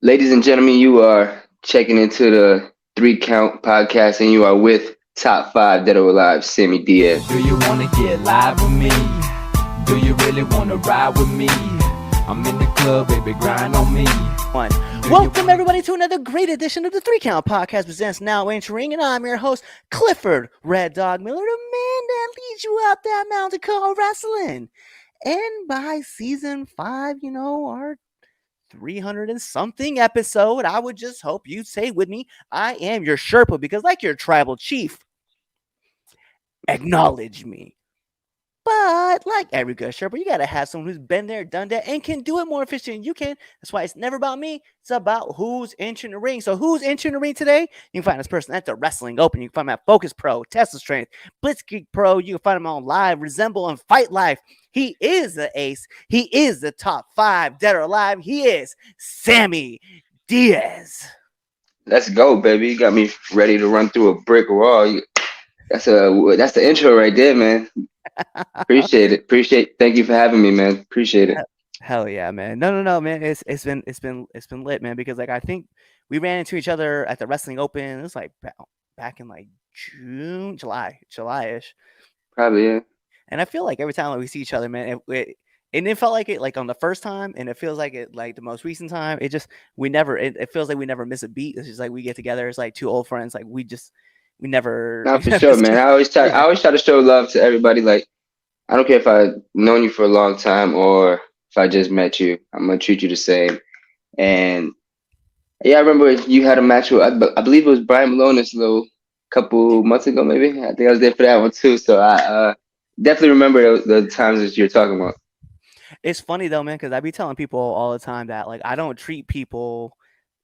Ladies and gentlemen, you are checking into the Three Count podcast, and you are with Top 5 Dead or Alive, Sammy Diaz. Do you wanna get live with me? Do you really wanna ride with me? I'm in the club, baby, grind on me. Welcome everybody to another great edition of the Three Count Podcast presents Now Entering, and I'm your host, Clifford Red Dog Miller, the man that leads you up that mountain called wrestling. And by season 5, our 300 and something episode, I would just hope you'd say with me, I am your Sherpa, because like your tribal chief, acknowledge me. But like every good Sherpa, you gotta have someone who's been there, done that, and can do it more efficient than you can. That's why it's never about me. It's about who's entering the ring. So who's entering the ring today? You can find this person at the Wrestling Open. You can find him at Focus Pro, Tesla Strength, Blitzkrieg Pro. You can find him on Live, Resemble, and Fight Life. He is the ace. He is the top 5 dead or alive. He is Sammy Diaz. Let's go, baby. You got me ready to run through a brick wall. That's the intro right there, man. Appreciate it. Thank you for having me, man. Appreciate it. Hell yeah, man. No, man. It's been lit, man, because like I think we ran into each other at the Wrestling Open. It was like back in like July-ish. Probably, yeah. And I feel like every time we see each other, man, it felt like it like on the first time, and it feels like it like the most recent time. It feels like we never miss a beat. It's just like we get together. It's like two old friends. Like we never. Not for sure, man. I always try to show love to everybody. Like, I don't care if I've known you for a long time or if I just met you. I'm gonna treat you the same. And yeah, I remember you had a match with I believe it was Brian Malone this little couple months ago, maybe. I think I was there for that one too. So I definitely remember the times that you're talking about. It's funny though, man, because I be telling people all the time that like I don't treat people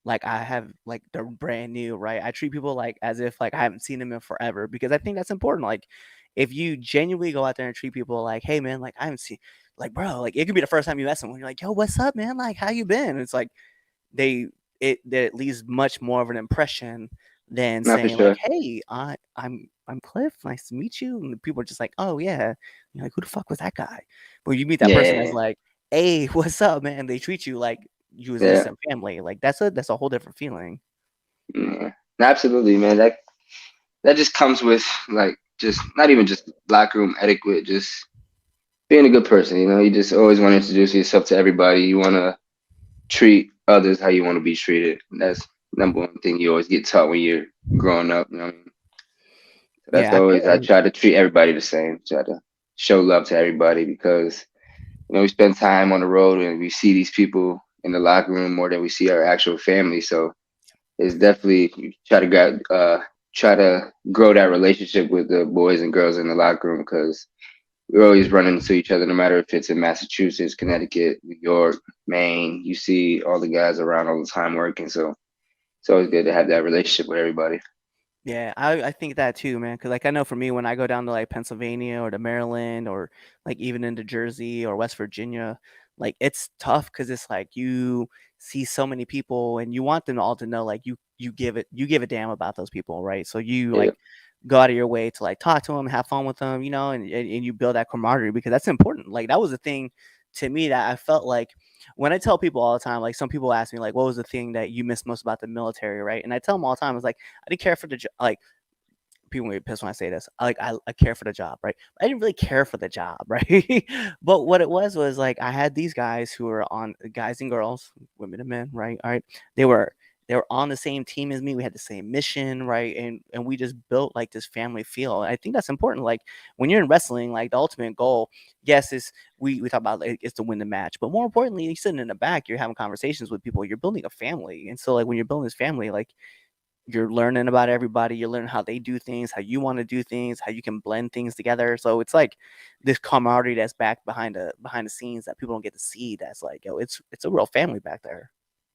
like I have like they're brand new, right? I treat people like as if like I haven't seen them in forever, because I think that's important. Like if you genuinely go out there and treat people like, hey man, like I haven't seen, like bro, like it could be the first time you met someone. You're like, yo, what's up, man? Like how you been? It's like it leaves much more of an impression than Not for saying sure. like, hey, I'm Cliff, nice to meet you. And people are just like, oh yeah, you're like, who the fuck was that guy? But you meet that person as Yeah, like, hey, what's up, man? They treat you like you was yeah, instant family. Like that's a whole different feeling. yeah. Absolutely, man. That just comes with like just not even just locker room etiquette, just being a good person. You just always want to introduce yourself to everybody. You want to treat others how you want to be treated. That's number one thing you always get taught when you're growing up. You know what I mean? So that's Yeah, I always I feel try to treat everybody the same. Try to show love to everybody because we spend time on the road and we see these people in the locker room more than we see our actual family. So it's definitely you try to grow that relationship with the boys and girls in the locker room because we're always running into each other, no matter if it's in Massachusetts, Connecticut, New York, Maine. You see all the guys around all the time working, so it's always good to have that relationship with everybody. Yeah, I think that too, man. Because like I know for me, when I go down to like Pennsylvania or to Maryland or like even into Jersey or West Virginia, like it's tough because it's like you see so many people and you want them all to know like you give a damn about those people, right? So you Yeah, like go out of your way to like talk to them, have fun with them, and you build that camaraderie, because that's important. Like that was the thing to me that I felt like when I tell people all the time, like some people ask me like, what was the thing that you missed most about the military, right? And I tell them all the time, it's like I didn't care for the job. Like people will be pissed when I say this. I care for the job, right? I didn't really care for the job, right? But what it was like I had these guys who were on, guys and girls, women and men, right? All right, they were on the same team as me. We had the same mission, right? And we just built like this family feel. I think that's important. Like when you're in wrestling, like the ultimate goal, yes, is we talk about like, it's to win the match, but more importantly, you're sitting in the back, you're having conversations with people, you're building a family. And so like when you're building this family, like you're learning about everybody, you're learning how they do things, how you want to do things, how you can blend things together. So it's like this camaraderie that's back behind the scenes that people don't get to see. That's like, yo, it's a real family back there.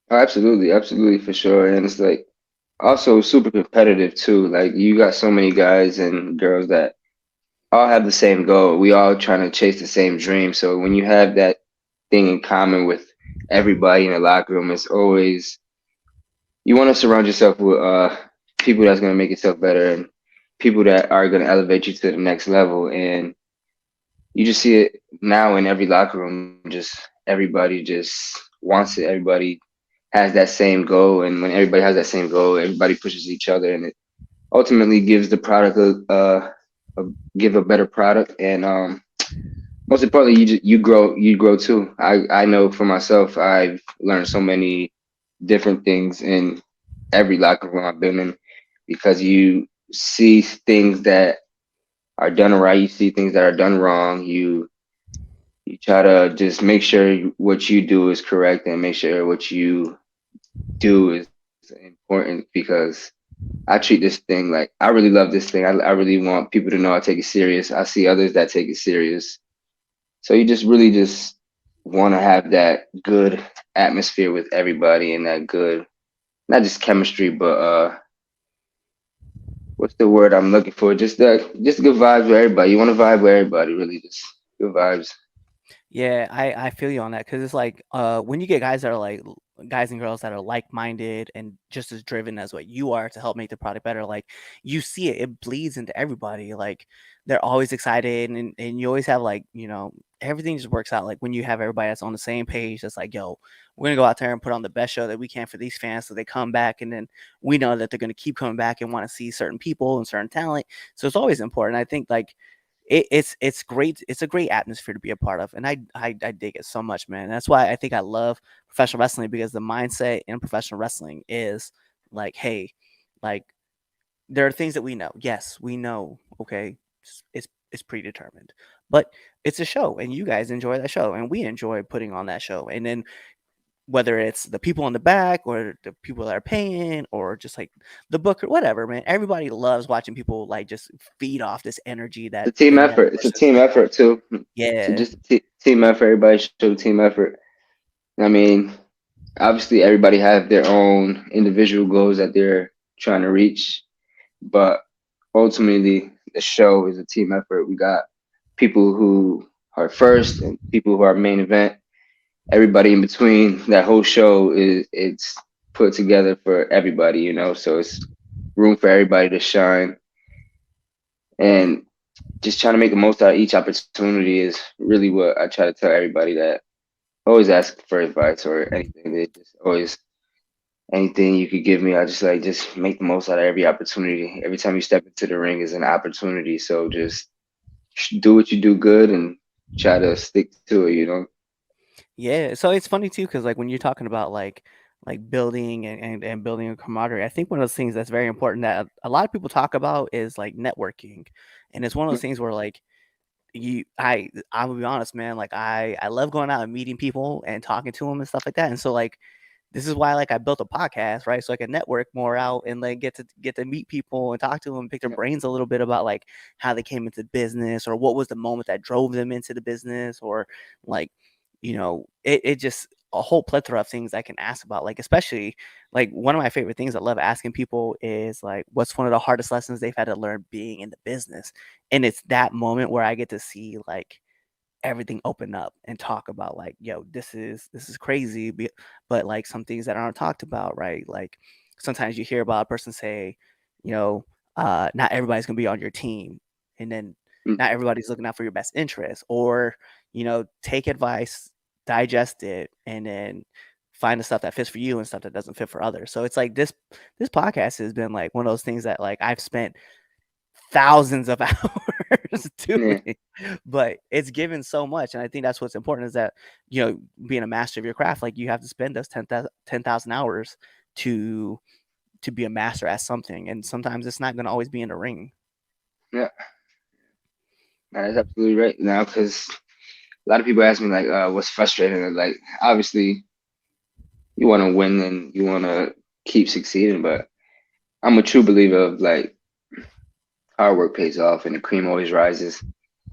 oh, absolutely for sure. And it's like also super competitive too. Like you got so many guys and girls that all have the same goal. We all trying to chase the same dream. So when you have that thing in common with everybody in the locker room, it's always you want to surround yourself with people that's going to make yourself better and people that are going to elevate you to the next level. And you just see it now in every locker room. Just everybody just wants it. Everybody has that same goal, and when everybody has that same goal, everybody pushes each other, and it ultimately gives the product a give a better product. And most importantly, you grow too. I know for myself, I've learned so many different things in every locker room I've been in, because you see things that are done right, you see things that are done wrong. You try to just make sure what you do is correct, and make sure what you do is important, because I treat this thing like I really love this thing. I really want people to know I take it serious. I see others that take it serious. So you just really just want to have that good atmosphere with everybody, and that good, not just chemistry, but what's the word I'm looking for? Just good vibes with everybody. You want to vibe with everybody, really, just good vibes. Yeah, I feel you on that because it's like when you get guys that are like guys and girls that are like minded and just as driven as what you are to help make the product better, like you see it, it bleeds into everybody. Like they're always excited and you always have like, you know, everything just works out. Like when you have everybody that's on the same page, that's like, yo, we're gonna go out there and put on the best show that we can for these fans so they come back and then we know that they're gonna keep coming back and want to see certain people and certain talent. So it's always important. I think like it's great. It's a great atmosphere to be a part of, and I dig it so much, man. That's why I think I love professional wrestling because the mindset in professional wrestling is like, hey, like there are things that we know. Yes, we know. Okay, it's predetermined, but it's a show, and you guys enjoy that show, and we enjoy putting on that show, and then whether it's the people in the back or the people that are paying or just like the book or whatever, man. Everybody loves watching people like just feed off this energy that It's a team they never effort. It's a pushes. team effort too. So Yeah. just team effort. Everybody show team effort. I mean, obviously, everybody have their own individual goals that they're trying to reach, but ultimately, the show is a team effort. We got people who are first and people who are main event. Everybody in between. That whole show is it's put together for everybody, you know. So it's room for everybody to shine, and just trying to make the most out of each opportunity is really what I try to tell everybody, that always ask for advice or anything. They just always anything you could give me. I just like just make the most out of every opportunity. Every time you step into the ring is an opportunity. So just do what you do good and try to stick to it. You know. Yeah. So it's funny too, because like when you're talking about like building and building a camaraderie, I think one of those things that's very important that a lot of people talk about is like networking. And it's one of those things where like I will be honest, man, like I love going out and meeting people and talking to them and stuff like that. And so like this is why like I built a podcast, right? So I can network more out and like get to meet people and talk to them, pick their brains a little bit about like how they came into business or what was the moment that drove them into the business or like, you know, it just a whole plethora of things I can ask about. Like especially like one of my favorite things I love asking people is like what's one of the hardest lessons they've had to learn being in the business. And it's that moment where I get to see like everything open up and talk about like, yo, this is crazy, but like some things that aren't talked about, right? Like sometimes you hear about a person say, you know, not everybody's gonna be on your team, and then Mm, not everybody's looking out for your best interest, or you know, take advice, digest it, and then find the stuff that fits for you and stuff that doesn't fit for others. So it's like this podcast has been like one of those things that like I've spent thousands of hours yeah, doing, but it's given so much. And I think that's what's important is that, you know, being a master of your craft, like you have to spend those 10,000 hours to be a master at something. And sometimes it's not going to always be in a ring. yeah, that's absolutely right. Now, because a lot of people ask me like, what's frustrating? And like, obviously, you want to win and you want to keep succeeding, but I'm a true believer of like hard work pays off and the cream always rises.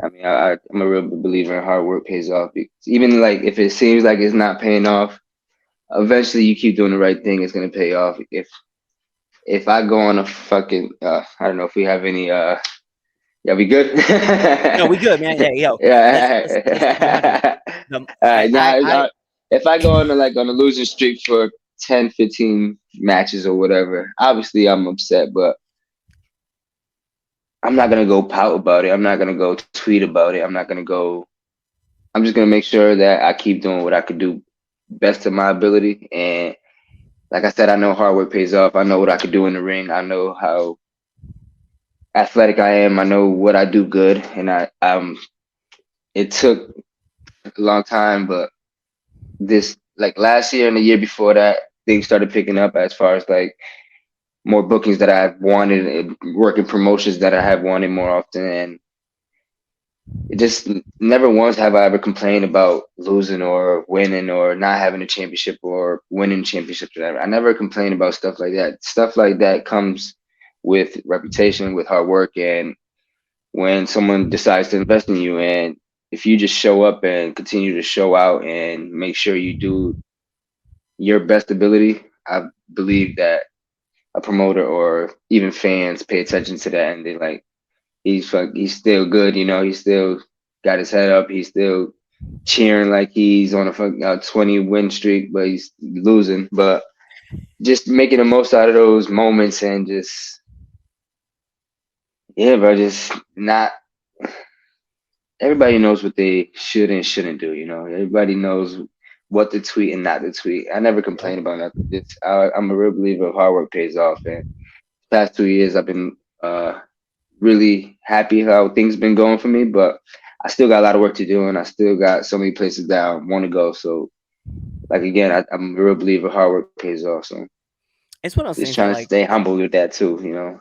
I mean, I'm a real believer in hard work pays off. Because even like if it seems like it's not paying off, eventually you keep doing the right thing, it's gonna pay off. If I go on a fucking I don't know if we have any yeah, we good? No, we good, man. Yeah, yo, let's keep it 100. Yeah. The, All right, now I if I go on on a losing streak for 10, 15 matches or whatever, obviously I'm upset, but I'm not gonna go pout about it. I'm not gonna go tweet about it. I'm not gonna go. I'm just gonna make sure that I keep doing what I could do best of my ability, and like I said, I know hard work pays off. I know what I could do in the ring. I know how athletic I am. I know what I do good, and it took a long time, but this like last year and the year before that, things started picking up as far as like more bookings that I've wanted and working promotions that I have wanted more often. And it just never once have I ever complained about losing or winning or not having a championship or winning championships or whatever. I never complain about stuff like that. Stuff like that comes with reputation, with hard work, and when someone decides to invest in you. And if you just show up and continue to show out and make sure you do your best ability, I believe that a promoter or even fans pay attention to that and they like he's still good, you know, he's still got his head up, he's still cheering like he's on a 20 win streak, but he's losing. But just making the most out of those moments and just yeah, bro, just not everybody knows what they should and shouldn't do, you know. Everybody knows what to tweet and not to tweet. I never Yeah. complain about nothing. I'm a real believer of hard work pays off, and past 2 years I've been really happy how things been going for me, but I still got a lot of work to do, and I still got so many places that I want to go. So, like again, I'm a real believer hard work pays off. So, It's one of those just things that trying to like stay humble with that too, you know.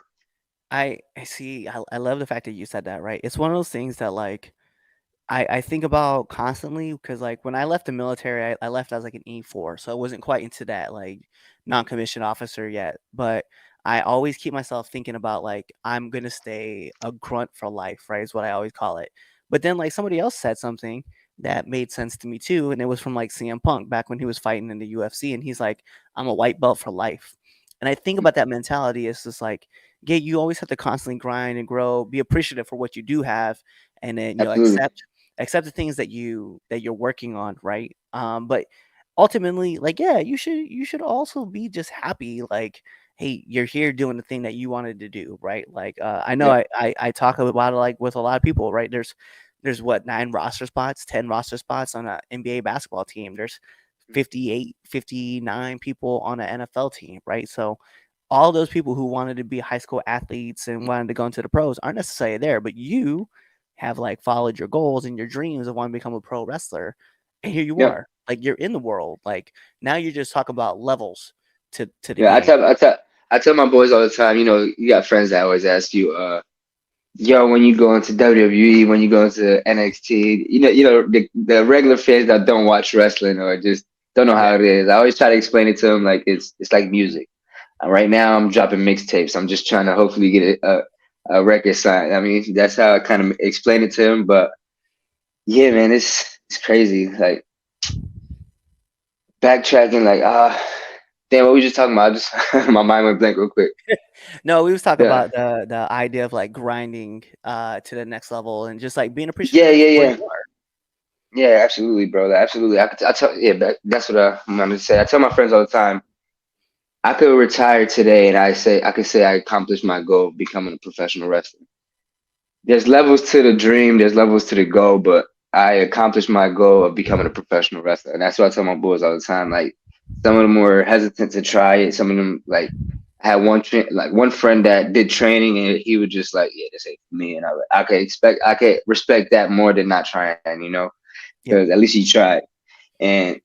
I see. I love the fact that you said that. Right. It's one of those things that like I think about constantly because like when I left the military, I left as like an E4, so I wasn't quite into that like non-commissioned officer yet. But I always keep myself thinking about like I'm gonna stay a grunt for life, right? Is what I always call it. But then like somebody else said something that made sense to me too, and it was from like CM Punk back when he was fighting in the UFC, and he's like, "I'm a white belt for life." And I think about that mentality. It's just like, yeah, you always have to constantly grind and grow, be appreciative for what you do have, and then Absolutely. accept the things that you're working on, right? But ultimately, like, yeah, you should also be just happy, like, hey, you're here doing the thing that you wanted to do, right? Like, I know Yep. I talk about it like with a lot of people, right? There's what 9 roster spots, 10 roster spots on an NBA basketball team. There's 58, 59 people on an NFL team, right? So all those people who wanted to be high school athletes and wanted to go into the pros aren't necessarily there, but you have like followed your goals and your dreams of wanting to become a pro wrestler, and here you Yep. are, like you're in the world. Like now you just talk about levels to the Yeah. game. I tell my boys all the time. You know, you got friends that always ask you, yo, when you go into WWE, when you go into NXT, the regular fans that don't watch wrestling or just don't know how Yeah, it is. I always try to explain it to them like it's like music. Right now, I'm dropping mixtapes. I'm just trying to hopefully get a record signed. I mean, that's how I kind of explain it to him. But yeah, man, it's crazy. Like backtracking, like damn, what we just talking about? I just my mind went blank real quick. no, we was talking Yeah, about the idea of like grinding to the next level and just like being yeah, appreciative yeah, of where yeah, you are. yeah. Absolutely, bro. Absolutely. I tell yeah, that's what I'm gonna say. I tell my friends all the time. I could retire today, and I could say I accomplished my goal of becoming a professional wrestler. There's levels to the dream, there's levels to the goal, but I accomplished my goal of becoming a professional wrestler. And that's what I tell my boys all the time. Like some of them were hesitant to try it. Some of them like I had one friend that did training and he was just like, yeah, this ain't for me. And I could respect that more than not trying, you know, Yep. because at least he tried. And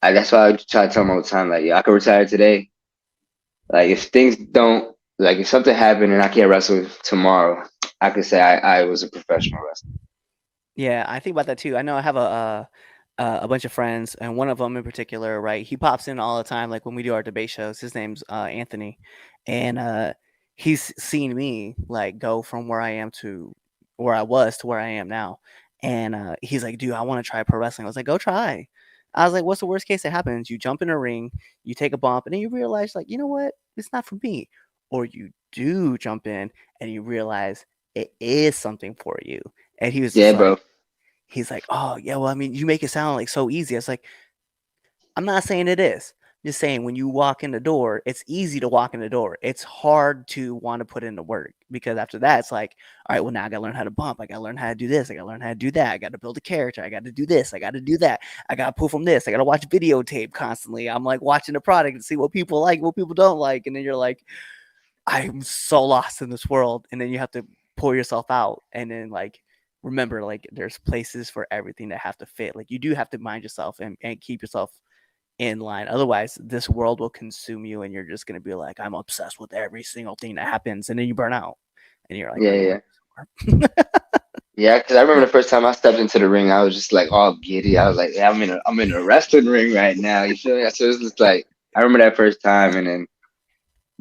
that's why I try to tell him all the time, like, yeah, I could retire today. Like if things don't like if something happened and I can't wrestle tomorrow, I could say I was a professional wrestler. Yeah, I think about that too. I know I have a bunch of friends, and one of them in particular, right? He pops in all the time, like when we do our debate shows. His name's Anthony, and he's seen me like go from where I am to where I was to where I am now. And he's like, "Dude, I want to try pro wrestling." I was like, "Go try." I was like, "What's the worst case that happens? You jump in a ring, you take a bump, and then you realize, like, you know what? It's not for me." Or you do jump in and you realize it is something for you. And he was just Yeah, like, bro. he's like, "Oh, yeah, well, I mean, you make it sound like so easy." I was like, "I'm not saying it is. just saying, when you walk in the door, it's easy to walk in the door. It's hard to want to put in the work, because after that, it's like, all right, well, now I got to learn how to bump. I got to learn how to do this. I got to learn how to do that. I got to build a character. I got to do this. I got to do that. I got to pull from this. I got to watch videotape constantly. I'm like watching the product and see what people like, what people don't like. And then you're like, I'm so lost in this world. And then you have to pull yourself out and then like remember, like, there's places for everything that have to fit. Like, you do have to mind yourself and keep yourself in line. Otherwise, this world will consume you and you're just going to be like, I'm obsessed with every single thing that happens. And then you burn out and you're like, Yeah, I need yeah, to. yeah. Because I remember the first time I stepped into the ring, I was just like all giddy. I was like, yeah, I'm in a wrestling ring right now. You feel me? So it's just like I remember that first time, and then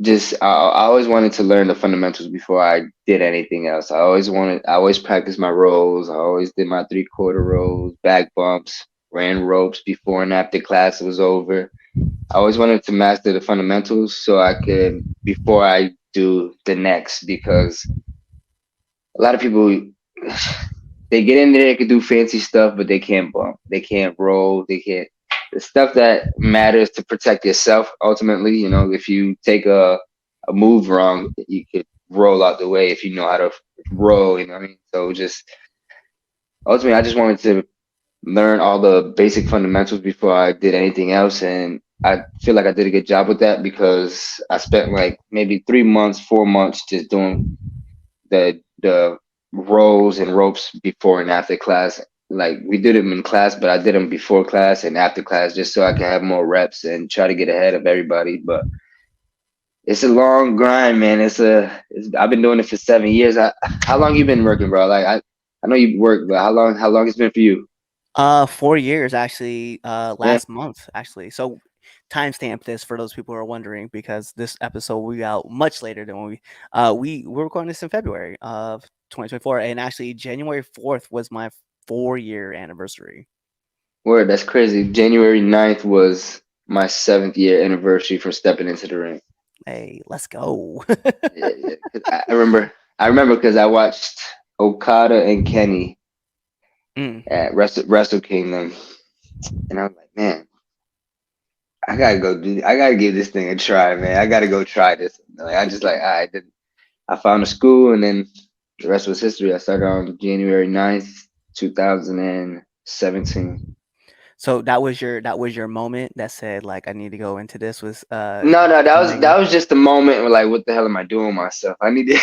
just I always wanted to learn the fundamentals before I did anything else. I always practiced my rolls. I always did my 3/4 rolls, back bumps, ran ropes before and after class was over. I always wanted to master the fundamentals so I could before I do the next, because a lot of people they get in there, they can do fancy stuff, but they can't bump, they can't roll, they can't the stuff that matters to protect yourself ultimately. If you take a move wrong, you could roll out the way if you know how to roll, you know what I mean? So just ultimately I just wanted to learn all the basic fundamentals before I did anything else. And I feel like I did a good job with that because I spent like maybe 3 months, 4 months just doing the rolls and ropes before and after class. Like we did them in class, but I did them before class and after class just so I can have more reps and try to get ahead of everybody. But it's a long grind, man. I've been doing it for 7 years. How long you been working, bro? Like I know you work, but how long it's been for you? 4 years actually, Yeah. last month actually. So timestamp this for those people who are wondering, because this episode will be out much later than when we're recording this in February of 2024, and actually January 4th was my 4-year anniversary. Word, that's crazy. January 9th was my 7th year anniversary from stepping into the ring. Hey, let's go. Yeah, yeah. 'Cause I remember because I watched Okada and Kenny Mm. at Wrestle Kingdom, and I was like, man, I gotta give this thing a try, man. I gotta go try this. Like I just like I found a school, and then the rest was history. I started on January 9th, 2017. So that was your moment that said, like, I need to go into this, was No, no, that was ring. that was just a moment where like, what the hell am I doing with myself? I need to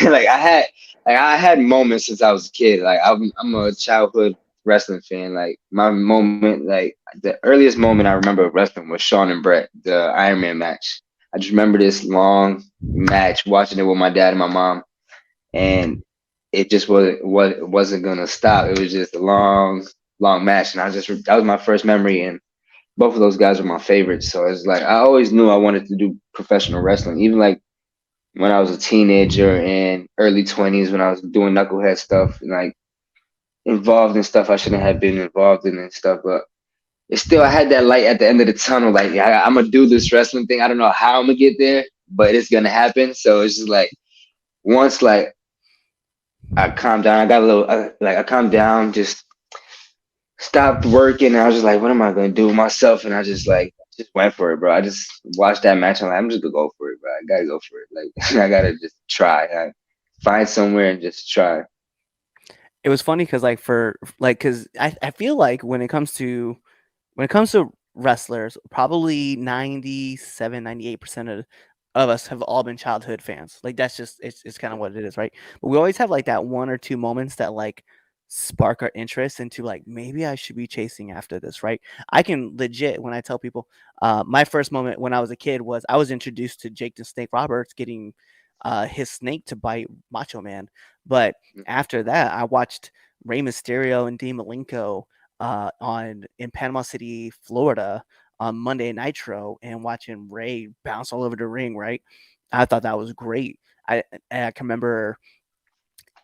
I had moments since I was a kid. Like I'm a childhood wrestling fan. Like my moment, like the earliest moment I remember of wrestling was Shawn and Brett, the Iron Man match. I just remember this long match, watching it with my dad and my mom, and it just wasn't gonna stop. It was just a long, long match, and that was my first memory, and both of those guys were my favorites. So it's like I always knew I wanted to do professional wrestling. Even like when I was a teenager and early 20s, when I was doing knucklehead stuff and like involved in stuff I shouldn't have been involved in and stuff. But it's still I had that light at the end of the tunnel. Like I'm gonna do this wrestling thing. I don't know how I'm gonna get there, but it's gonna happen. So it's just like once like I calmed down, I got a little like I calmed down, just stopped working. And I was just like, what am I gonna do with myself? And I just went for it, bro. I just watched that match. I'm just gonna go for it, bro. I gotta go for it. Like I gotta just try. Find somewhere and just try. It was funny because, like, because I feel like when it comes to wrestlers, probably 97, 98% of us have all been childhood fans. Like, that's just it's kind of what it is, right? But we always have like that one or two moments that like spark our interest into, like, maybe I should be chasing after this, right? I can legit, when I tell people, my first moment when I was a kid was I was introduced to Jake the Snake Roberts getting his snake to bite Macho Man. But after that, I watched Rey Mysterio and Dean Malenko on in Panama City, Florida, on Monday Nitro, and watching Ray bounce all over the ring. Right, I thought that was great. I can remember,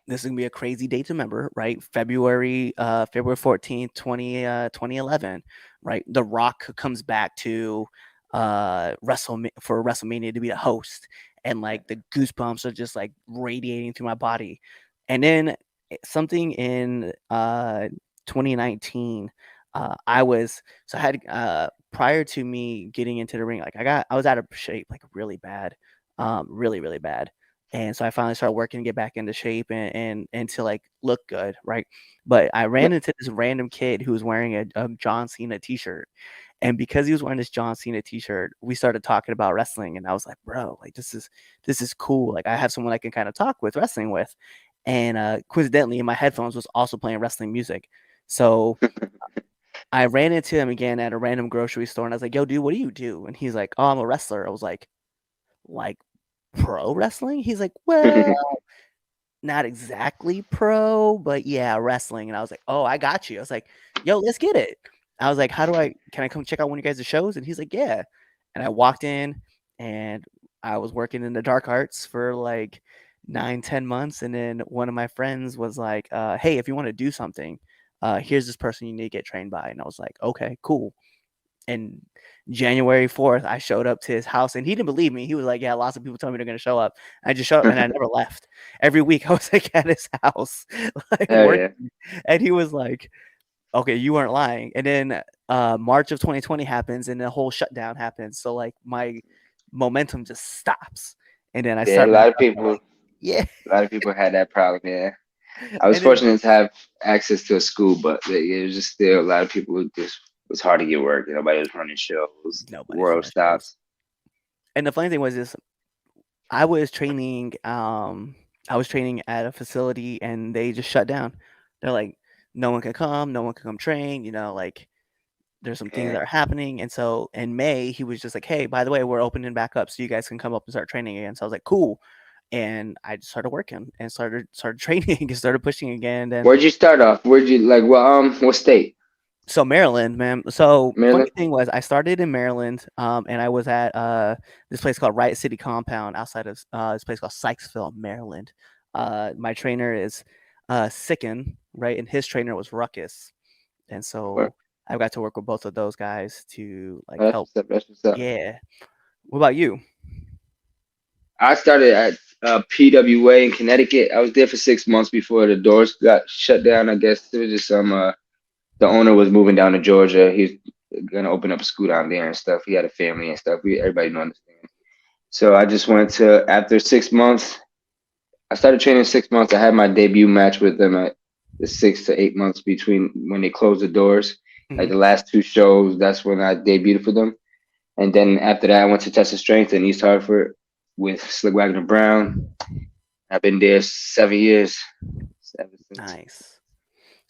this is gonna be a crazy date to remember, right? February 14th, 2011, right? The Rock comes back to WrestleMania to be a host, and like the goosebumps are just like radiating through my body. And then something in 2019, I had prior to me getting into the ring, like I was out of shape like really bad, really really bad, and so I finally started working to get back into shape and to like look good, right? But I ran into this random kid who was wearing a John Cena t-shirt, and because he was wearing this John Cena t-shirt, we started talking about wrestling, and I was like, bro, like this is cool. Like I have someone I can kind of talk with wrestling with, and coincidentally, in my headphones was also playing wrestling music, so I ran into him again at a random grocery store, and I was like, "Yo, dude, what do you do?" And he's like, "Oh, I'm a wrestler." I was like pro wrestling? He's like, "Well, not exactly pro, but yeah, wrestling." And I was like, "Oh, I got you." I was like, "Yo, let's get it." I was like, "How do I? Can I come check out one of you guys' shows?" And he's like, "Yeah." And I walked in, and I was working in the dark arts for like 9, 10 months, and then one of my friends was like, "Hey, if you want to do something, here's this person you need to get trained by." And I was like, "Okay, cool." And January 4th, I showed up to his house, and he didn't believe me. He was like, "Yeah, lots of people told me they're gonna show up." I just showed up, and I never left. Every week, I was like at his house, like Hell yeah. working, and he was like, "Okay, you weren't lying." And then March of 2020 happens, and the whole shutdown happens. So like my momentum just stops, and then I Yeah, start back up. And I'm like, yeah, a lot of people had that problem. Yeah, I was and then fortunate to have access to a school, but it was just still a lot of people who just it was hard to get work. Nobody was running shows. nobody's World running shows. stops. And the funny thing was this: I was training I was training at a facility and they just shut down. They're like, no one can come train, like there's some things Yeah. that are happening. And so in May, he was just like, "Hey, by the way, we're opening back up so you guys can come up and start training again." So I was like, "Cool." And I just started working and started training and started pushing again. And Where'd you start off? Where'd you like? Well, what state? so Maryland, man. So funny Maryland. thing was I started in Maryland, and I was at this place called Riot City Compound outside of this place called Sykesville, Maryland. My trainer is Sicken, right? And his trainer was Ruckus. And Where? so I got to work with both of those guys to like That's help. what's up. That's what's up. Yeah. What about you? I started at PWA in Connecticut. I was there for 6 months before the doors got shut down. I guess there was just some. The owner was moving down to Georgia. He's gonna open up a school down there and stuff. He had a family and stuff. Everybody know understand. So I just went to after 6 months. I started training 6 months. I had my debut match with them at the 6 to 8 months between when they closed the doors. Like Hmm. the last two shows, that's when I debuted for them. And then after that, I went to Test of Strength in East Hartford with Slick Wagner Brown. I've been there 7 years ever since. Nice.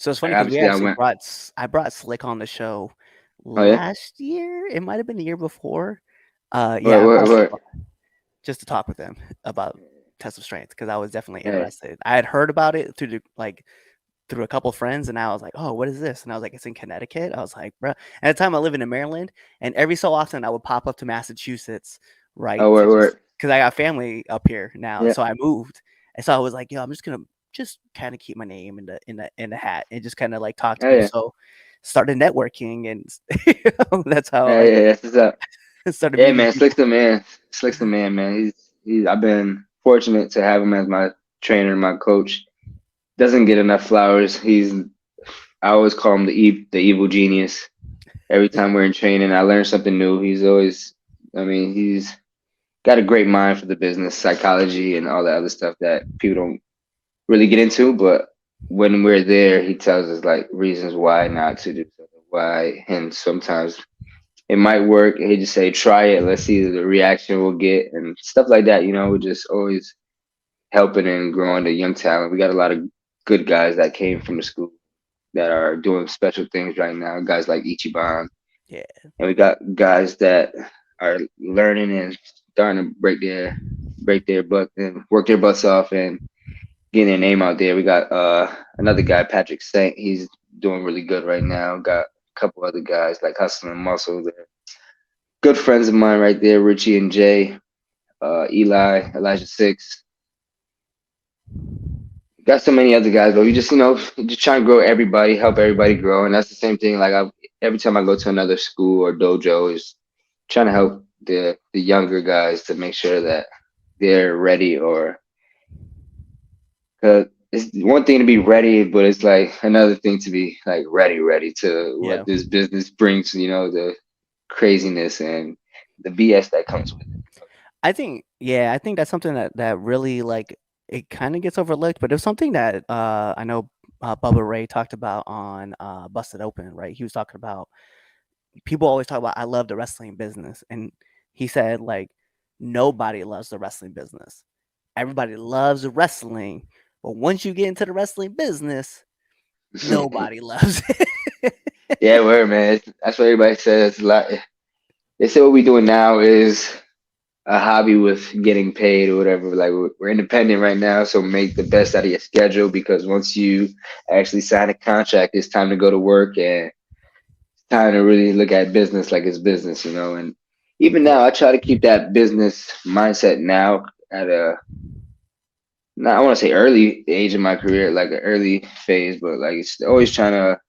So it's Like funny because we obviously, I actually went. I brought Slick on the show Oh yeah, last year. It might have been the year before. what Yeah, I brought Slick what? just to talk with him about test of strength because I was definitely Yeah. interested. I had heard about it through a couple friends, and I was like, "Oh, what is this?" And I was like, "It's in Connecticut." I was like, "Bro." At the time, I lived in Maryland, and every so often I would pop up to Massachusetts, right, Oh to just word. because I got family up here now. Yeah. So I moved, and so I was like, "Yo, I'm just gonna just kind of keep my name in the hat and just kind of like talk to Oh people." yeah. So started networking, and that's how Yeah I yeah. That's what's up. started Yeah, meeting man. people. Slick's the man. Slick's the man, man. He's. I've been fortunate to have him as my trainer, my coach. Doesn't get enough flowers. I always call him the evil genius. Every time we're in training, I learn something new. He's always, I mean, he's got a great mind for the business, psychology, and all that other stuff that people don't really get into. But when we're there, he tells us like reasons why not to do something, why, and sometimes it might work. And he just say, "Try it. Let's see the reaction we'll get," and stuff like that. We're just always helping and growing the young talent. We got a lot of good guys that came from the school that are doing special things right now. Guys like Ichiban, Yeah, and we got guys that are learning and starting to break their butt and work their butts off and getting their name out there. We got another guy, Patrick Saint. He's doing really good right now. Got a couple other guys like Hustle and Muscle. They're good friends of mine right there, Richie and Jay, Eli, Elijah Six. Got so many other guys, but we just just trying to grow everybody, help everybody grow, and that's the same thing. Like every time I go to another school or dojo, is trying to help the younger guys to make sure that they're ready. Or cause it's one thing to be ready, but it's like another thing to be like ready to what yeah. this business brings. craziness and the BS that comes with it. I think, yeah, I think that's something that really like it kind of gets overlooked, but it was something that I know Bubba Ray talked about on Busted Open, right? He was talking about people always talk about I love the wrestling business, and he said like nobody loves the wrestling business. Everybody loves wrestling, but once you get into the wrestling business, nobody loves it. Yeah, word, man. That's what everybody says. It's a lot. They say what we're doing now is a hobby with getting paid or whatever. Like we're independent right now, so make the best out of your schedule because once you actually sign a contract, it's time to go to work and it's time to really look at business like it's business, you know. And even Yeah, now, I try to keep that business mindset now at a not I want to say early age in my career, like an early phase, but like it's always trying to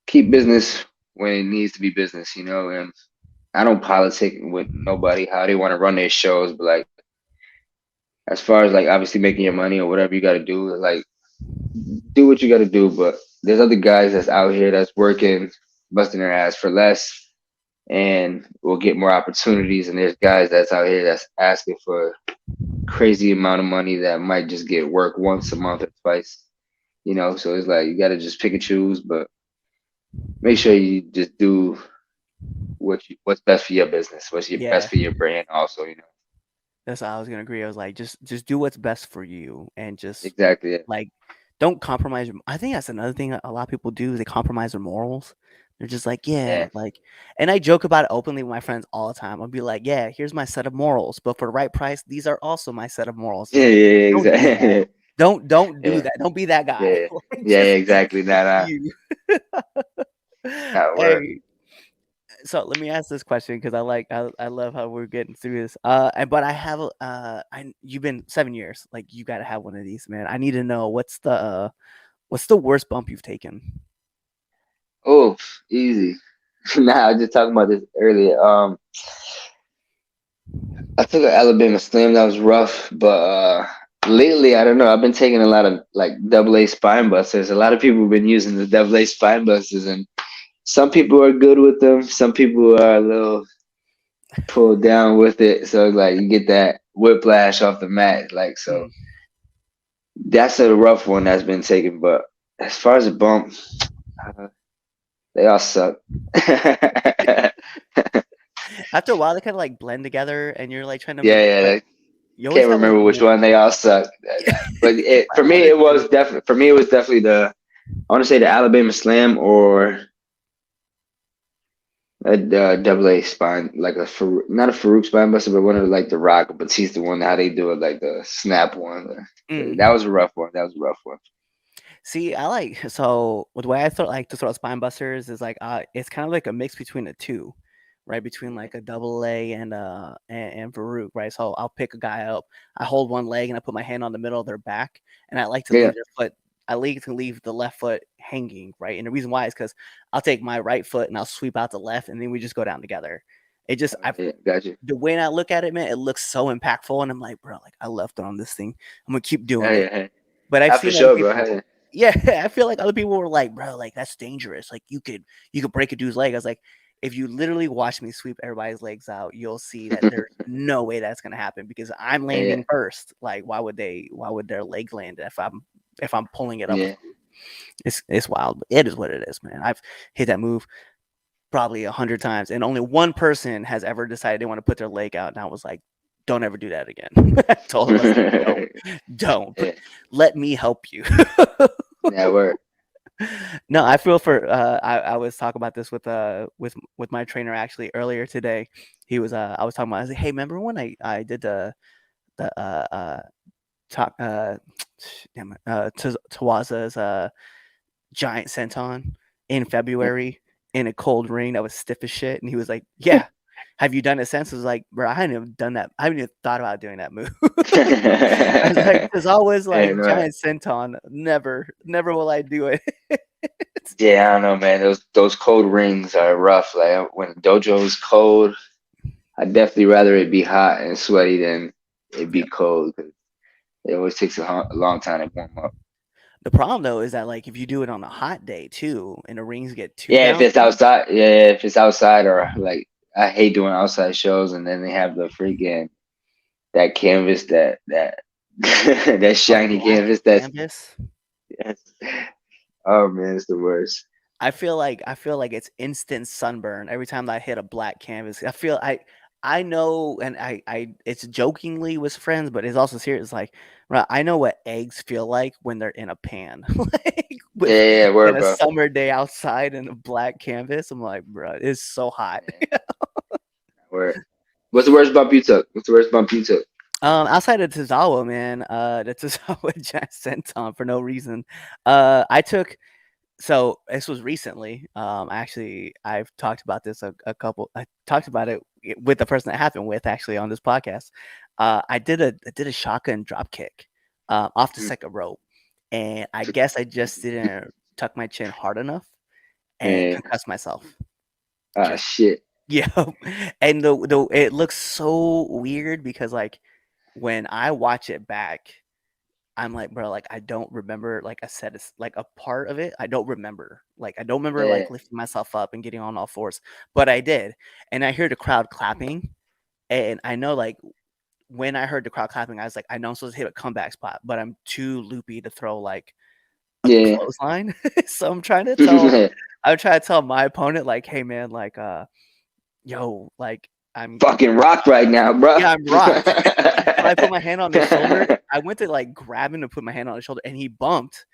keep business when it needs to be business, you know. And I don't politic with nobody how they want to run their shows, but like as far as like obviously making your money or whatever you got to do, like do what you got to do. But there's other guys that's out here that's working, busting their ass for less, and will get more opportunities. And there's guys that's out here that's asking for crazy amount of money that might just get work once a month or twice. You know, so it's like you got to just pick and choose, but make sure you just do what's best for your business, best yeah. for your brand, also. You know, That's how I was gonna agree. I was like, just do what's best for you, and just exactly. Yeah. like don't compromise. I think that's another thing a lot of people do. They compromise their morals. They're just like, yeah, Yeah. like, and I joke about it openly with my friends all the time. I'll be like, yeah, here's my set of morals, but for the right price, these are also my set of morals. It's Yeah, like, yeah, don't do that. exactly. Don't do Yeah, that. Don't be that yeah, guy. yeah, Like, yeah, yeah, just be exactly. Nah, nah, you. not work. Hey, so let me ask this question because I love how we're getting through this. But I have I you've been 7 years. Like you got to have one of these, man. I need to know what's the worst bump you've taken. Oh, easy. Nah, I was just talking about this earlier. I took an Alabama Slam that was rough, but lately I don't know. I've been taking a lot of like double A spine busters. A lot of people have been using the double A spine busters, and some people are good with them. Some people are a little pulled down with it. So like you get that whiplash off the mat. Like so, Mm. that's a rough one that's been taken. But as far as a bump, uh, they all suck. Yeah, After a while, they kind of like blend together, and you're like trying to make, yeah. but I you always can't have like remember which one. one. They all suck. But for Like me, one or it two. was definitely the I want to say the Alabama Slam or a double A spine, like not a Farouk spine buster, but one of like the Rock Batista one. How they do it, like the snap one. That Mm. was a rough one. That was a rough one. See, I like so the way I thought like to throw spine busters is like it's kind of like a mix between the two, right? Between like a double A and Farouk, right? So I'll pick a guy up, I hold one leg and I put my hand on the middle of their back, and I like to Yeah, leave their foot. I like to leave the left foot hanging, right? And the reason why is because I'll take my right foot and I'll sweep out the left, and then we just go down together. It just I yeah, got you. the way I look at it, man, it looks so impactful, and I'm like, bro, like I love throwing this thing. I'm gonna keep Yeah, doing it. yeah, But I've yeah. For seen other sure, bro. people, Hey. yeah, I feel like other people were like, "Bro, like that's dangerous. Like you could break a dude's leg." I was like, if you literally watch me sweep everybody's legs out, you'll see that there's no way that's gonna happen because I'm Yeah, landing first. Like, why would their leg land if I'm pulling it up with yeah. them? It's wild. But it is what it is, man. I've hit that move probably 100 times, and only one person has ever decided they want to put their leg out, and I was like, "Don't ever do that again." I told him, I was like, don't put, Yeah, let me help you." that work. No, I feel for I was talking about this with my trainer actually earlier today. He was I was talking about, I was like, hey, remember when I did the talk damn it, Tawaza's giant senton in February in a cold ring that was stiff as shit, and he was like, yeah, have you done it since? I was like, bro, I hadn't even done that. I haven't even thought about doing that move. I was like, because I was like And giant senton, never will I do it. yeah, I don't know, man. Those cold rings are rough. Like when dojo is cold, I definitely rather it be hot and sweaty than it be Yep. cold. 'Cause it always takes a long time to warm up. The problem though is that like if you do it on a hot day too, and the rings get too Yeah, if it's bouncy. outside, yeah, if it's outside or like I hate doing outside shows, and then they have the freaking that canvas that that A shiny black canvas. canvas. That's oh man, it's the worst. I feel like it's instant sunburn every time I hit a black canvas. I know, and I it's jokingly with friends, but it's also serious. Like, right, I know what eggs feel like when they're in a pan, like Yeah, with yeah, yeah, in word, a bro. summer day outside in a black canvas. I'm like, bro, it's so hot. Yeah, word. What's the worst bump you took? What's the worst bump you took? Outside of Tozawa, man, the Tozawa Jazz sent on for no reason. I took So this was recently. Actually, I've talked about this a couple. I talked about it with the person that happened with actually on this podcast. I did a shotgun drop kick off the Mm, second rope, and I guess I just didn't tuck my chin hard enough and yeah. concussed myself. Ah, Just shit. yeah, and the it looks so weird because like when I watch it back, I'm like, bro, like I don't remember like a set of like a part of it. I don't remember. Like I don't remember Yeah, like lifting myself up and getting on all fours, but I did. And I hear the crowd clapping, and I know like when I heard the crowd clapping, I was like, I know I'm supposed to hit a comeback spot, but I'm too loopy to throw like a yeah. clothesline. So I'm trying to tell my opponent like, hey man, like yo, like I'm Fucking rock right now, bro. yeah, I'm rocked. So I put my hand on his shoulder. I went to like grab him to put my hand on his shoulder, and he bumped,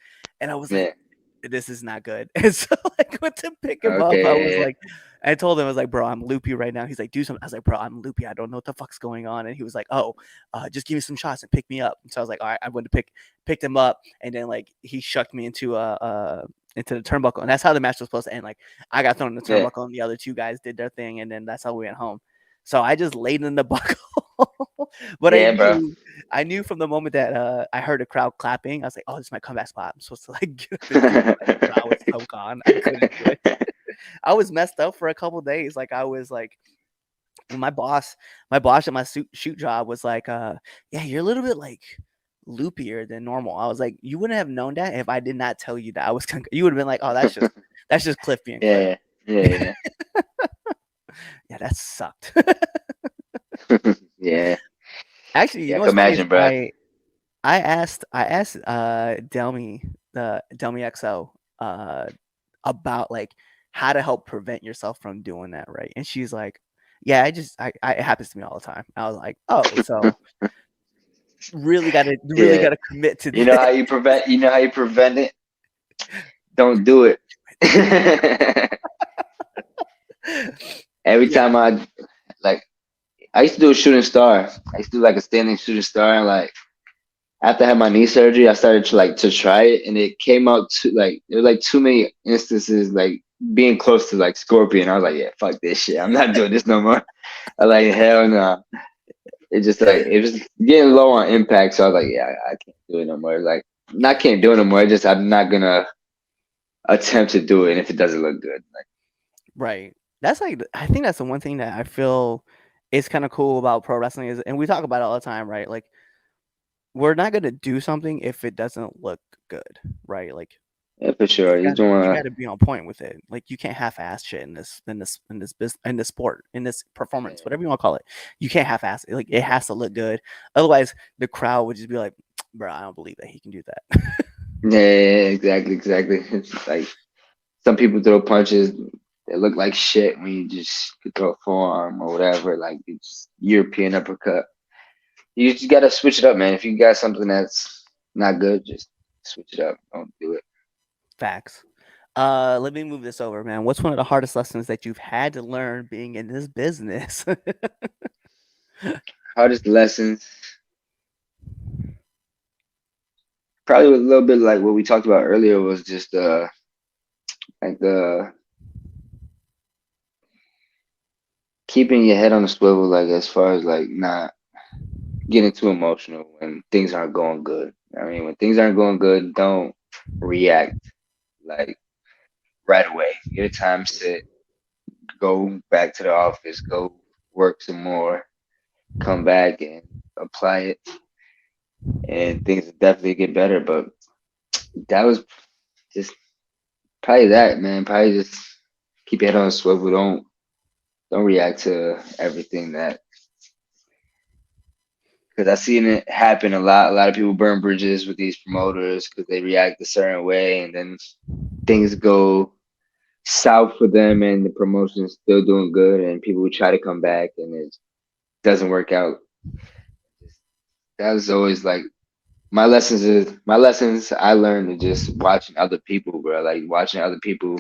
and I was like, Yeah. "This is not good." And so I went to pick him up. Okay. I told him, I was like, "Bro, I'm loopy right now." He's like, "Do something." I was like, "Bro, I'm loopy. I don't know what the fuck's going on." And he was like, "Oh, just give me some shots and pick me up." And so I was like, "All right." I went to picked him up, and then like he shucked me into the turnbuckle, and that's how the match was supposed to end. Like I got thrown in the Yeah. turnbuckle, and the other two guys did their thing, and then that's how we went home. So I just laid in the buckle. But Yeah, bro. I knew from the moment that I heard a crowd clapping, I was like, "Oh, this is my comeback spot." I'm supposed to like get up and do it. Like, bro, I was so gone, I couldn't do it. I was messed up for a couple days. Like I was like, my boss at my shoot job was like, "Yeah, you're a little bit like loopier than normal." I was like, "You wouldn't have known that if I did not tell you that I was." You would have been like, "Oh, that's just Cliff being Cliff." Yeah, yeah, Yeah, that sucked. yeah. Yeah. Actually, you Yeah, I know can what's funny is imagine, bro. I asked Delmy XO about like how to help prevent yourself from doing that, right? And she's like, "Yeah, it happens to me all the time." I was like, "Oh, so really Yeah. gotta commit to You know this." how you prevent you know how you prevent it? Don't do it. Every Yeah, time like I used to do a shooting star. I used to do like a standing shooting star, and like after I had my knee surgery, I started to try it, and it came out to like there were like too many instances like being close to like Scorpion. I was like, yeah, fuck this shit. I'm not doing this no more. I like hell no. It just like it was getting low on impact, so I was like, yeah, I can't do it no more. Like, not can't do it no more. Just I'm not gonna attempt to do it, and if it doesn't look good, like, right. That's like I think that's the one thing that I feel is kind of cool about pro wrestling is, and we talk about it all the time, right? Like we're not gonna do something if it doesn't look good, right? Like yeah, for sure. You don't you wanna, gotta be on point with it. Like you can't half-ass shit in this sport, in this performance, yeah, whatever you want to call it. You can't half-ass it. Like it has to look good. Otherwise, the crowd would just be like, "Bro, I don't believe that he can do that." yeah, exactly, exactly. It's like some people throw punches that look like shit when you just could throw a forearm or whatever, like it's European uppercut. You just gotta switch it up, man. If you got something that's not good, just switch it up. Don't do it. Facts. Let me move this over, man. What's one of the hardest lessons that you've had to learn being in this business? Hardest lessons, probably a little bit like what we talked about earlier, was just like the keeping your head on the swivel, like as far as like not getting too emotional when things aren't going good. I mean, when things aren't going good, don't react like right away. Get a time, sit, go back to the office, go work some more, come back and apply it, and things will definitely get better. But that was just probably that, man. Probably just keep your head on a swivel. Don't react to everything that, because I've seen it happen a lot. A lot of people burn bridges with these promoters because they react a certain way, and then things go south for them, and the promotion's still doing good, and people would try to come back, and it doesn't work out. That was always like my lessons I learned are just watching other people, bro. Like watching other people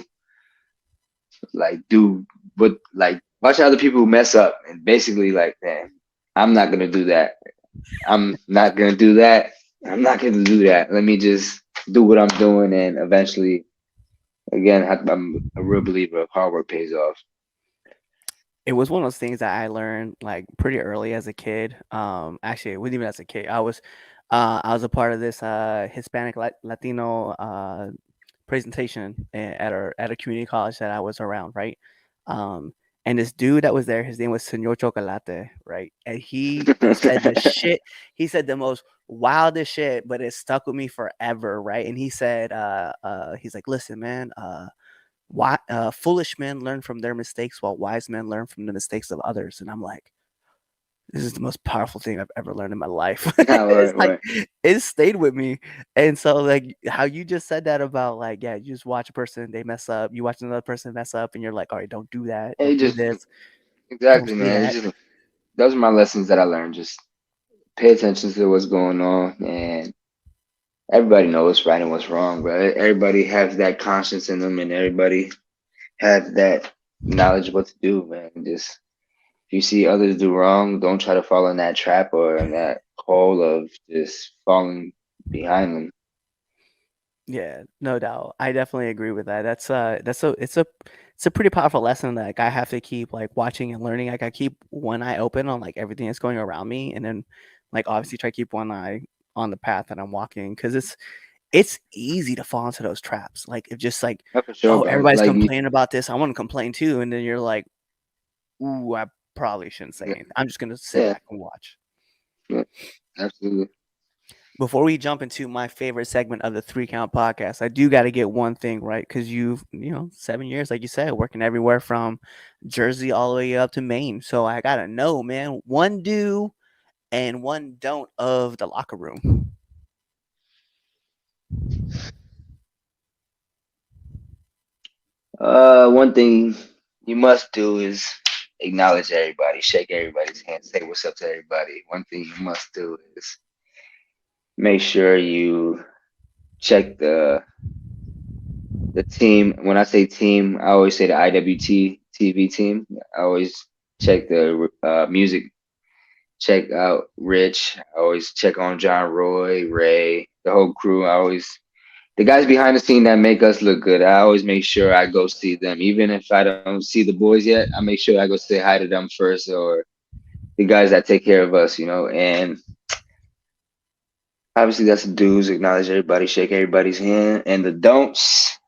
like do what like watching other people mess up and basically like, man, I'm not gonna do that. I'm not gonna do that. I'm not gonna do that. Let me just do what I'm doing, and eventually, again, I'm a real believer of hard work pays off. It was one of those things that I learned like pretty early as a kid. Actually, it wasn't even as a kid. I was a part of this Hispanic Latino presentation at a community college that I was around, right? Um, and this dude that was there, his name was Senor Chocolate, right? And he said the shit. He said the most wildest shit, but it stuck with me forever, right? And he said, he's like, listen, man, why foolish men learn from their mistakes while wise men learn from the mistakes of others. And I'm like, this is the most powerful thing I've ever learned in my life. It's Word, like word. it stayed with me. And so like how you just said that about like, yeah, you just watch a person, they mess up, you watch another person mess up, and you're like, all right, don't do that, Hey, don't do just this, don't exactly, say man. It's that. just those are my lessons that I learned. Just pay attention to what's going on, and everybody knows what's right and what's wrong, bro. Everybody has that conscience in them, and everybody has that knowledge of what to do, man. Just if you see others do wrong, don't try to fall in that trap or in that hole of just falling behind them. Yeah, no doubt. I definitely agree with that. That's a it's a pretty powerful lesson that like, I have to keep like watching and learning. Like I keep one eye open on like everything that's going around me, and then like obviously try to keep one eye on the path that I'm walking because it's easy to fall into those traps. Like if just like, Yeah, for sure, oh, bro. everybody's Like, complaining about this, I want to complain too, and then you're like, ooh, I probably shouldn't say anything. I'm just gonna sit yeah, back and watch. yeah, absolutely. Before we jump into my favorite segment of the Three Count podcast, I do got to get one thing right because you know, 7 years, like you said, working everywhere from Jersey all the way up to Maine. So I got to know, man, one do and one don't of the locker room. One thing you must do is acknowledge everybody, shake everybody's hand, say what's up to everybody. One thing you must do is make sure you check the team. When I say team, I always say the IWT TV team. I always check the music. Check out Rich. I always check on John Roy, Ray, the whole crew. I always the guys behind the scene that make us look good. I always make sure I go see them, even if I don't see the boys yet. I make sure I go say hi to them first, or the guys that take care of us, you know. And obviously, that's the dudes. Acknowledge everybody, shake everybody's hand, and the don'ts.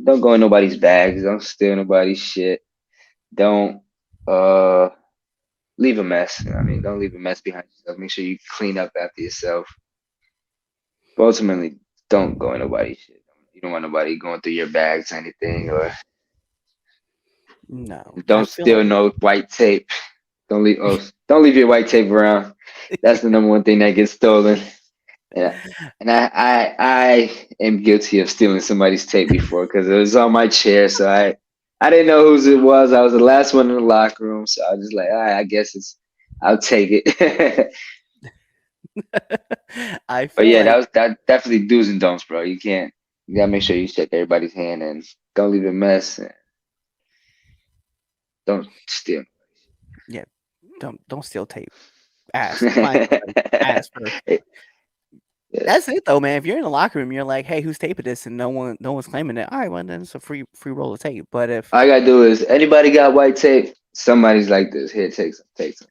Don't go in nobody's bags. Don't steal nobody's shit. Don't uh leave a mess. I mean, don't leave a mess behind yourself. Make sure you clean up after yourself. But ultimately, don't go in nobody's shit. You don't want nobody going through your bags or anything, or No, I don't feel steal like no white tape. Don't leave your white tape around. That's the number one thing that gets stolen. Yeah, and I am guilty of stealing somebody's tape before because it was on my chair, so I didn't know whose it was. I was the last one in the locker room, so I was just like, all right, I guess I'll take it. I But feel yeah, like that definitely do's and don'ts, bro. You gotta make sure you shake everybody's hand and don't leave a mess. And don't steal. yeah, don't steal tape. Ask, find somebody, ask first. Yeah. That's it though, man. If you're in the locker room, you're like, "Hey, who's taping this?" and no one's claiming it. All right, well then it's a free roll of tape. But if All I gotta do is anybody got white tape, somebody's like this. Here, take some.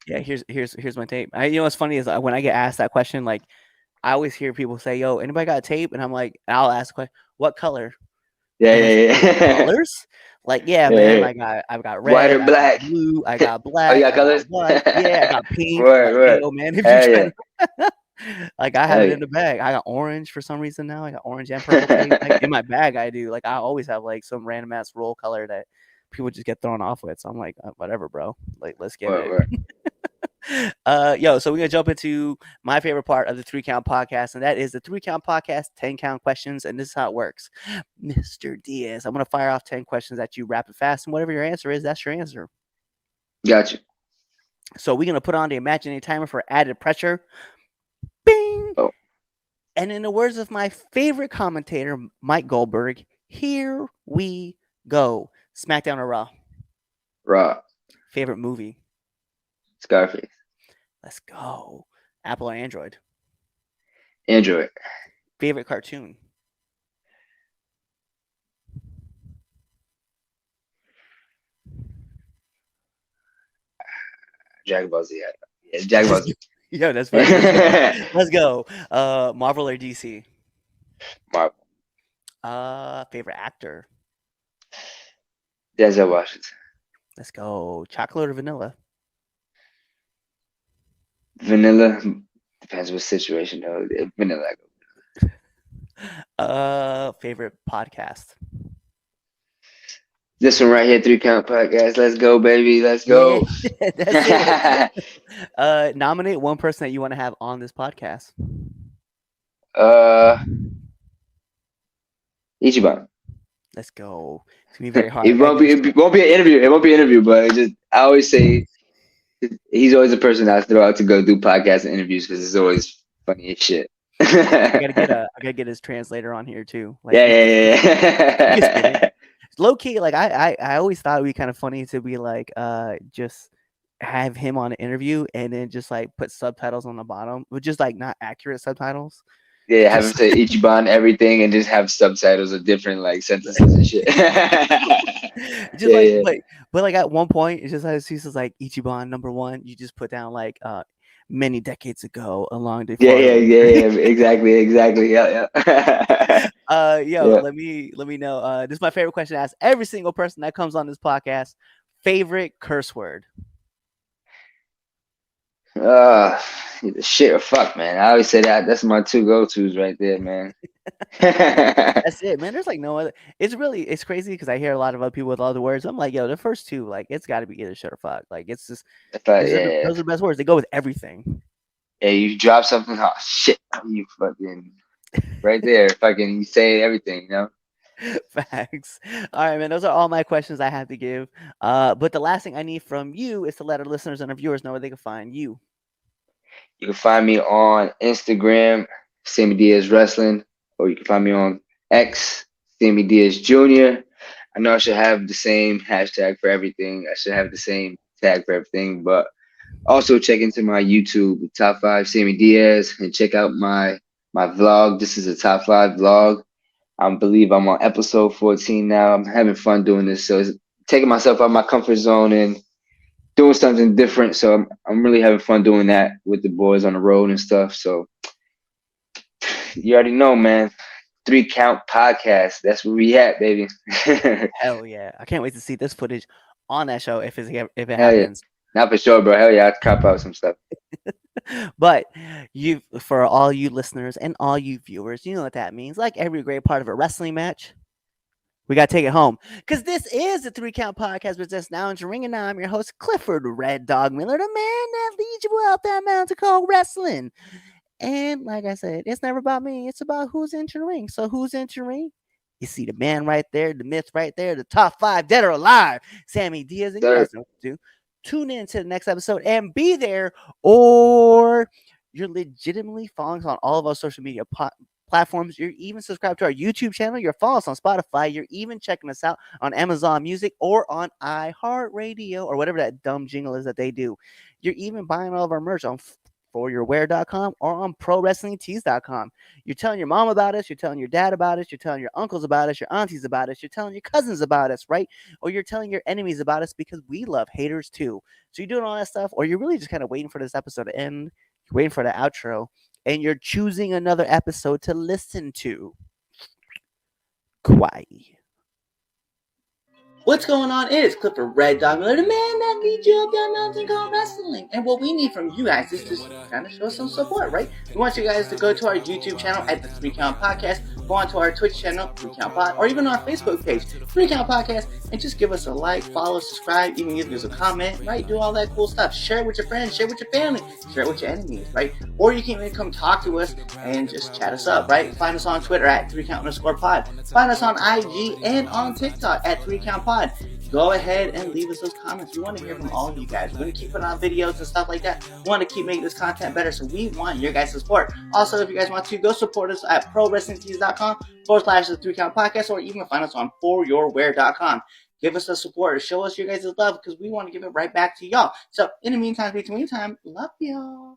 yeah, here's my tape. You know what's funny is when I get asked that question, like I always hear people say, "Yo, anybody got tape?" And I'm like, I'll ask the question, "What color?" Yeah, And they're yeah, like, yeah. colors? Like, yeah, Yeah, man. yeah. I've got White red, or I got black? blue, I got Oh, you black, got I got colors? white. Yeah, I got pink. Word, Like, hey, word. yo, man, if you're Hell yeah. trying to Like I have Hell it yeah. in the bag. I got orange for some reason now. I got orange and purple tape. Like in my bag, I do. Like I always have like some random ass roll color that people just get thrown off with. So I'm like, whatever, bro. Like let's get Word, it. word. Yo, so we're gonna jump into my favorite part of the 3 Count podcast, and that is the 3 Count podcast, 10 count questions, and this is how it works. Mr. Diaz, I'm gonna fire off 10 questions at you rapid fast, and whatever your answer is, that's your answer. Got you. So we're gonna put on the imaginary timer for added pressure. Bing! Oh, And in the words of my favorite commentator, Mike Goldberg, here we go. SmackDown or Raw? raw. Favorite movie? Scarface. Let's go. Apple or Android? Android. Favorite cartoon? Dragon Ball Z. Yeah, Dragon Ball Z. Yo, that's funny. Let's go. Let's go. Marvel or DC? Marvel. Favorite actor? Denzel Washington. Let's go. Chocolate or vanilla? Vanilla. Depends what situation though. Vanilla. Favorite podcast? This one right here, 3 Count Podcast. Let's go, baby. Let's Yeah, go. that's it. Nominate one person that you want to have on this podcast. Ichiban. Let's go. It's gonna be very hard. It won't be. It won't be an interview. It won't be an interview. But it just, I always say, he's always a person I throw out to go do podcasts and interviews because it's always funny as shit. I gotta get his translator on here too. Like, yeah. low key, like I always thought it'd be kind of funny to be like just have him on an interview and then just like put subtitles on the bottom, but just like not accurate subtitles. Yeah, have him Just say Ichiban everything and just have subtitles of different like sentences and shit. just like Yeah. but like at one point it's just like he says like Ichiban #1, you just put down like many decades ago along the Yeah. Exactly. Yeah. Yo, Yeah. let me know. This is my favorite question to ask every single person that comes on this podcast. Favorite curse word? Shit or fuck, man. I always say that. That's my two go-tos right there, man. That's it, man. There's like no other. It's crazy because I hear a lot of other people with other words. I'm like, yo, the first two, like, it's got to be either shit or fuck. Like, it's just It's like, those are the best words. They go with everything. yeah, you drop something, oh shit, you fucking right there, fucking you say everything, you know. Facts. All right, man. Those are all my questions I have to give. But the last thing I need from you is to let our listeners and our viewers know where they can find you. You can find me on Instagram, Sammy Diaz Wrestling, or you can find me on X, Sammy Diaz Jr. I know I should have the same hashtag for everything. I should have the same tag for everything, but also check into my YouTube, Top 5 Sammy Diaz, and check out my vlog. This is a top 5 vlog. I believe I'm on episode 14 now. I'm having fun doing this, so it's taking myself out of my comfort zone and doing something different. So I'm really having fun doing that with the boys on the road and stuff. So you already know, man. 3 Count Podcast. That's where we at, baby. Hell yeah! I can't wait to see this footage on that show if it Hell happens. yeah. Not for sure, bro. Hell yeah, I'd cop out some stuff. But for all you listeners and all you viewers, you know what that means. Like every great part of a wrestling match, we got to take it home. Because this is the 3 Count Podcast with just now in ring, and now I'm your host, Clifford Red Dog Miller, the man that leads you out that mountain called wrestling. And like I said, it's never about me. It's about who's entering the ring. So who's entering the ring? You see the man right there, the myth right there, the top 5 dead or alive, Sammy Diaz. And you guys know what to do. Tune in to the next episode and be there, or you're legitimately following us on all of our social media platforms. You're even subscribed to our YouTube channel. You're following us on Spotify. You're even checking us out on Amazon Music or on iHeartRadio or whatever that dumb jingle is that they do. You're even buying all of our merch on foryourwear.com or on prowrestlingtees.com. You're telling your mom about us, you're telling your dad about us, you're telling your uncles about us, your aunties about us, you're telling your cousins about us, right? Or you're telling your enemies about us because we love haters too. So you're doing all that stuff, or you're really just kind of waiting for this episode to end, you're waiting for the outro, and you're choosing another episode to listen to. Kawaii. What's going on? It is Clifford Red Dog Miller, the man that leads you up that mountain called wrestling. And what we need from you guys is to kind of show some support, right? We want you guys to go to our YouTube channel at the 3 Count Podcast, go on to our Twitch channel, 3 Count Pod, or even our Facebook page, 3 Count Podcast, and just give us a like, follow, subscribe, even give us a comment, right? Do all that cool stuff. Share it with your friends, share it with your family, share it with your enemies, right? Or you can even come talk to us and just chat us up, right? Find us on Twitter at 3count_pod. Find us on IG and on TikTok at 3 Count Pod. Go ahead and leave us those comments. We want to hear from all of you guys. We're going to keep putting on videos and stuff like that. We want to keep making this content better, so we want your guys' support. Also, if you guys want to, go support us at prowrestlingtees.com/the 3 Count Podcast, or even find us on foryourwear.com. Give us the support. Show us your guys' love, because we want to give it right back to y'all. So, in the meantime, love y'all.